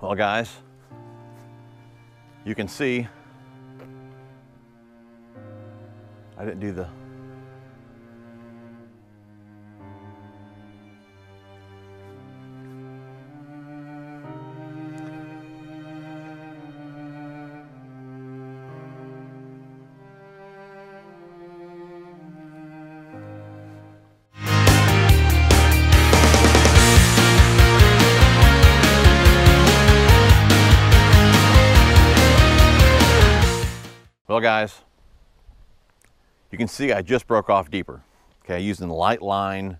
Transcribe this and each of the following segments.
Well, guys, you can see I didn't do the Well, guys, you can see I just broke off deeper. Okay, using the light line,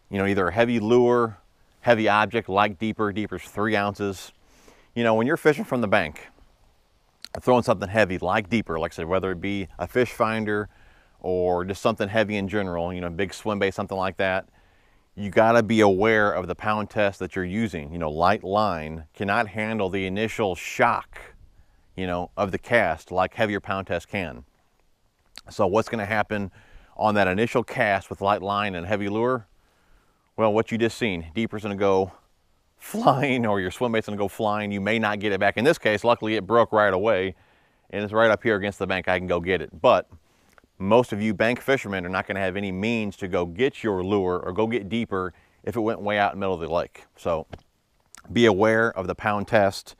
you know, either a heavy lure, heavy object like deeper. Deeper's 3 ounces. You know, when you're fishing from the bank, throwing something heavy like deeper, like I said, whether it be a fish finder or just something heavy in general, you know, big swim bait, something like that, you gotta be aware of the pound test that you're using. You know, light line cannot handle the initial shock, you know, of the cast like heavier pound test can. So what's going to happen on that initial cast with light line and heavy lure? Well, what you just seen, deeper's going to go flying, or your swim bait's going to go flying. You may not get it back. In this case, luckily it broke right away and it's right up here against the bank. I can go get it. But most of you bank fishermen are not going to have any means to go get your lure or go get deeper if it went way out in the middle of the lake. So be aware of the pound test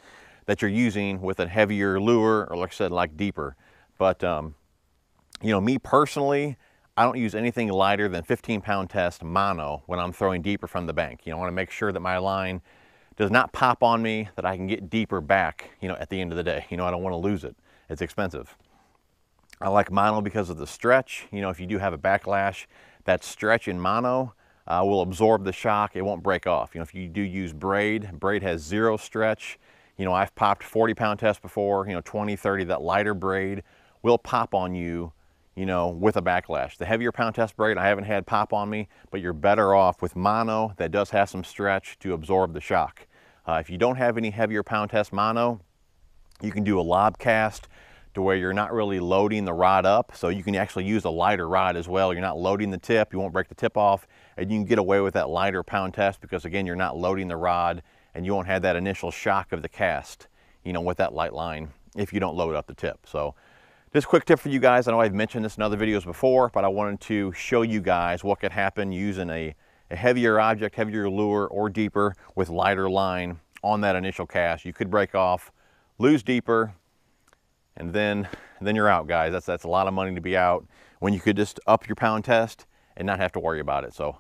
that you're using with a heavier lure, or like I said, like deeper. But you know, me personally, I don't use anything lighter than 15-pound test mono when I'm throwing deeper from the bank. You know, I want to make sure that my line does not pop on me, that I can get deeper back, you know, at the end of the day. You know, I don't want to lose it. It's expensive. I like mono because of the stretch. You know, if you do have a backlash, that stretch in mono will absorb the shock. It won't break off. You know, if you do use braid, braid has 0 stretch. You know, I've popped 40-pound tests before, you know, 20, 30, that lighter braid will pop on you, you know, with a backlash. The heavier pound test braid, I haven't had pop on me, but you're better off with mono that does have some stretch to absorb the shock. If you don't have any heavier pound test mono, you can do a lob cast to where you're not really loading the rod up. So you can actually use a lighter rod as well. You're not loading the tip, you won't break the tip off, and you can get away with that lighter pound test because, again, you're not loading the rod and you won't have that initial shock of the cast, you know, with that light line if you don't load up the tip. So just a quick tip for you guys. I know I've mentioned this in other videos before, but I wanted to show you guys what could happen using a heavier object, heavier lure, or deeper with lighter line on that initial cast. You could break off, lose deeper, and then you're out, guys. That's a lot of money to be out when you could just up your pound test and not have to worry about it. So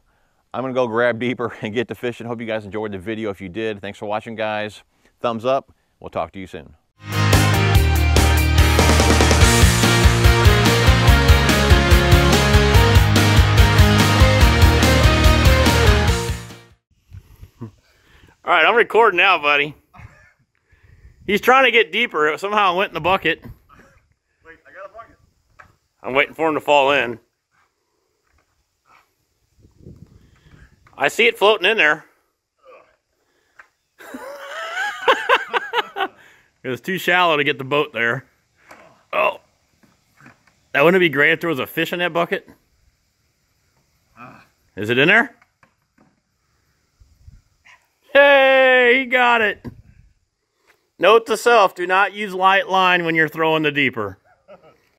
I'm gonna go grab deeper and get to fishing. Hope you guys enjoyed the video. If you did, thanks for watching, guys. Thumbs up. We'll talk to you soon. All right, I'm recording now, buddy. He's trying to get deeper. Somehow it went in the bucket. Wait, I got a bucket. I'm waiting for him to fall in. I see it floating in there. It was too shallow to get the boat there. Oh. That wouldn't it be great if there was a fish in that bucket? Is it in there? Hey, he got it. Note to self, do not use light line when you're throwing the deeper.